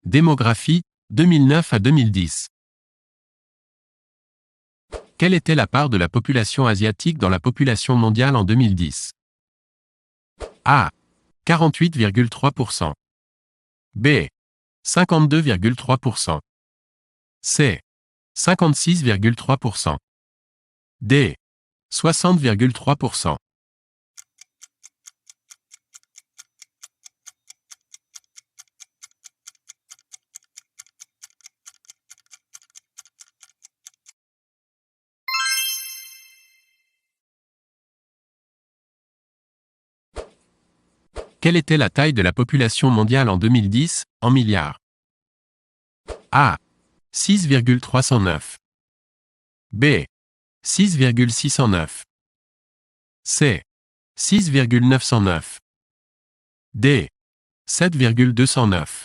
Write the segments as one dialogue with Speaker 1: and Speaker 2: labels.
Speaker 1: Démographie, 2009 à 2010. Quelle était la part de la population asiatique dans la population mondiale en 2010? A. 48,3%. B. 52,3%. C. 56,3%. D. 60,3%. Quelle était la taille de la population mondiale en 2010, en milliards? A. 6,309. B. 6,609. C. 6,909. D. 7,209.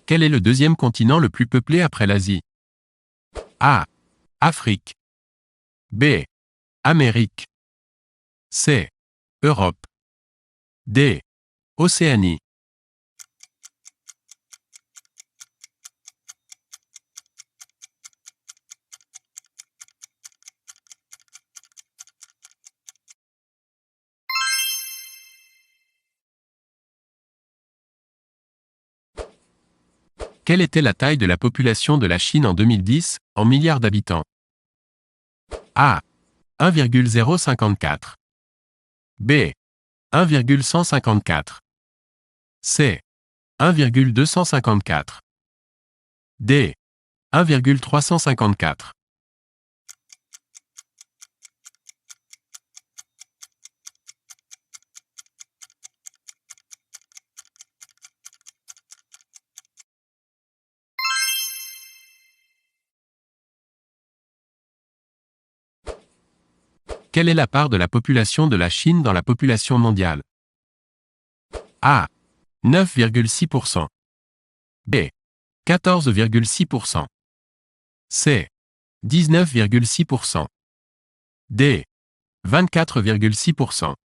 Speaker 1: Quel est le deuxième continent le plus peuplé après l'Asie? A. Afrique. B. Amérique. C. Europe. D. Océanie. Quelle était la taille de la population de la Chine en 2010, en milliards d'habitants? A. 1,054. B. 1,154. C. 1,254. D. 1,354. Quelle est la part de la population de la Chine dans la population mondiale? A. 9,6%. B. 14,6%. C. 19,6%. D. 24,6%.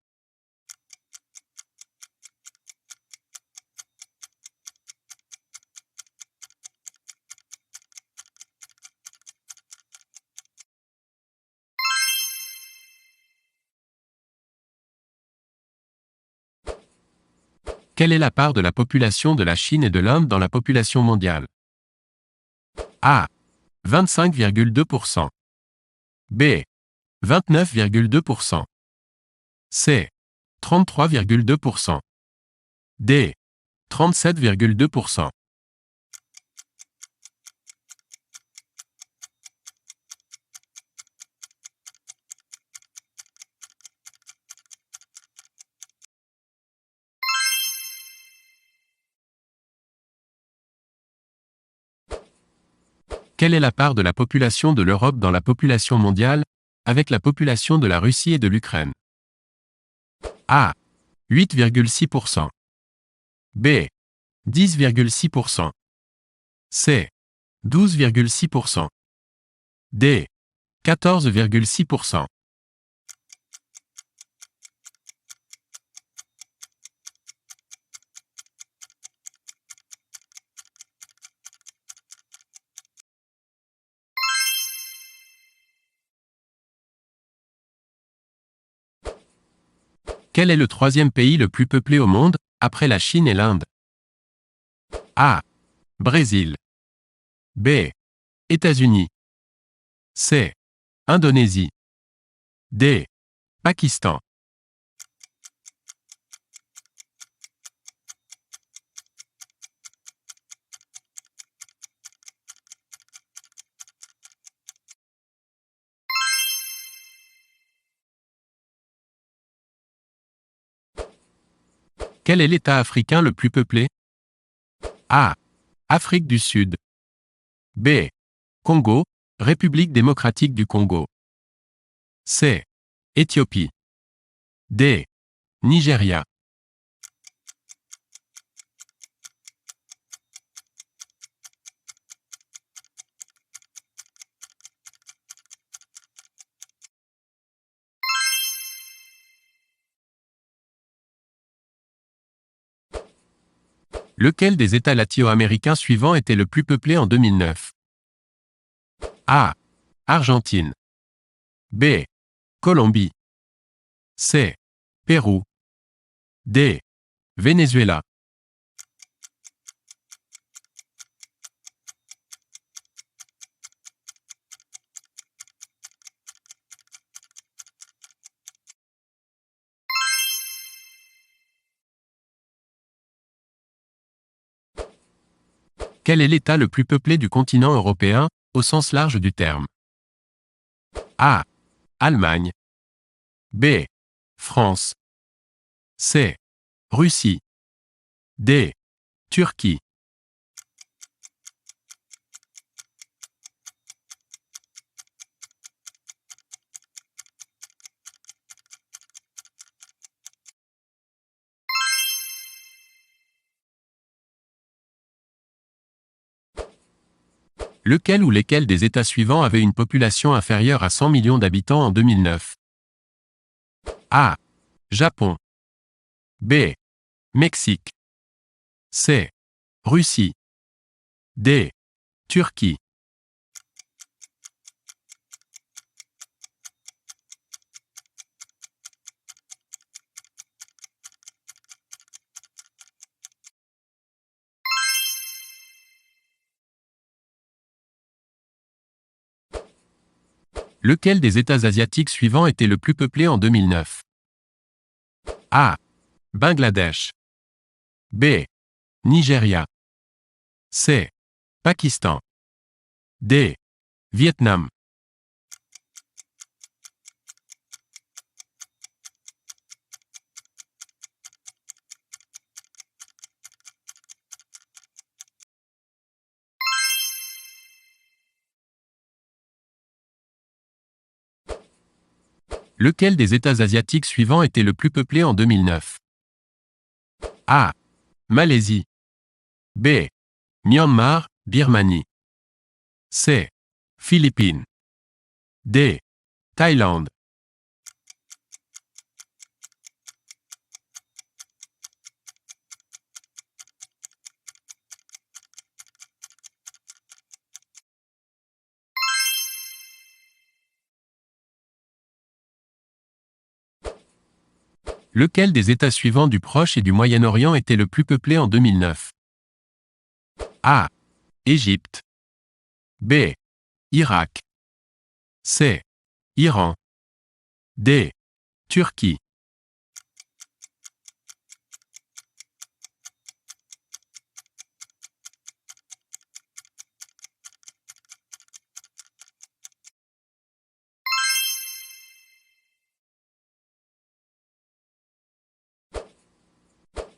Speaker 1: Quelle est la part de la population de la Chine et de l'Inde dans la population mondiale? A. 25,2%. B. 29,2%. C. 33,2%. D. 37,2%. Quelle est la part de la population de l'Europe dans la population mondiale, avec la population de la Russie et de l'Ukraine? A. 8,6%. B. 10,6%. C. 12,6%. D. 14,6%. Quel est le troisième pays le plus peuplé au monde, après la Chine et l'Inde? A. Brésil. B. États-Unis. C. Indonésie. D. Pakistan. Quel est l'État africain le plus peuplé? A. Afrique du Sud. B. Congo, République démocratique du Congo. C. Éthiopie. D. Nigeria. Lequel des États latino-américains suivants était le plus peuplé en 2009? A. Argentine. B. Colombie. C. Pérou. D. Venezuela. Quel est l'État le plus peuplé du continent européen, au sens large du terme? A. Allemagne. B. France. C. Russie. D. Turquie. Lequel ou lesquels des États suivants avaient une population inférieure à 100 millions d'habitants en 2009? A. Japon. B. Mexique. C. Russie. D. Turquie. Lequel des États asiatiques suivants était le plus peuplé en 2009? A. Bangladesh. B. Nigeria. C. Pakistan. D. Vietnam. Lequel des États asiatiques suivants était le plus peuplé en 2009? A. Malaisie. B. Myanmar, Birmanie. C. Philippines. D. Thaïlande. Lequel des États suivants du Proche et du Moyen-Orient était le plus peuplé en 2009? A. Égypte. B. Irak. C. Iran. D. Turquie.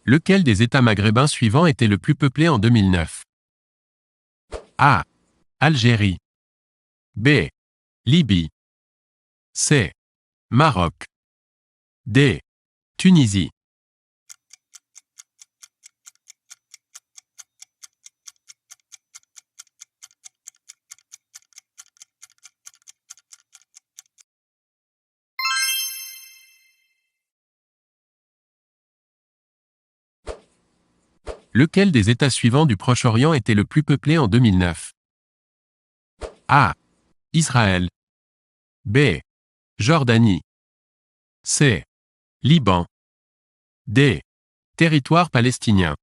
Speaker 1: Lequel des États maghrébins suivants était le plus peuplé en 2009? A. Algérie. B. Libye. C. Maroc. D. Tunisie. Lequel des États suivants du Proche-Orient était le plus peuplé en 2009? A. Israël. B. Jordanie. C. Liban. D. Territoire palestinien.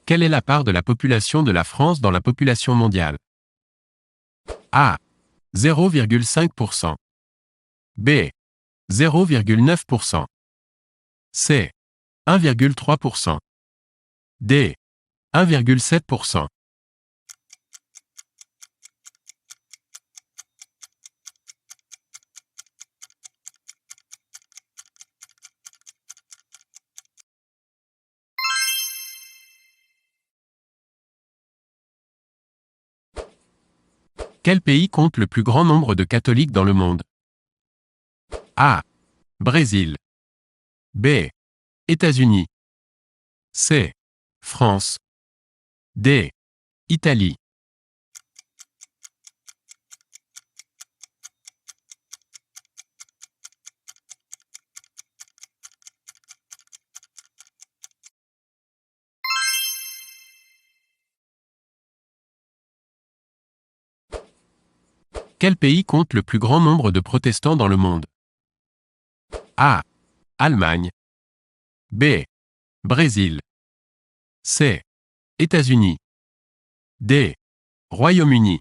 Speaker 1: Quelle est la part de la population de la France dans la population mondiale? A. 0,5%. B. 0,9%. C. 1,3%. D. 1,7%. Quel pays compte le plus grand nombre de catholiques dans le monde? A. Brésil. B. États-Unis. C. France. D. Italie. Quel pays compte le plus grand nombre de protestants dans le monde? A. Allemagne. B. Brésil. C. États-Unis. D. Royaume-Uni.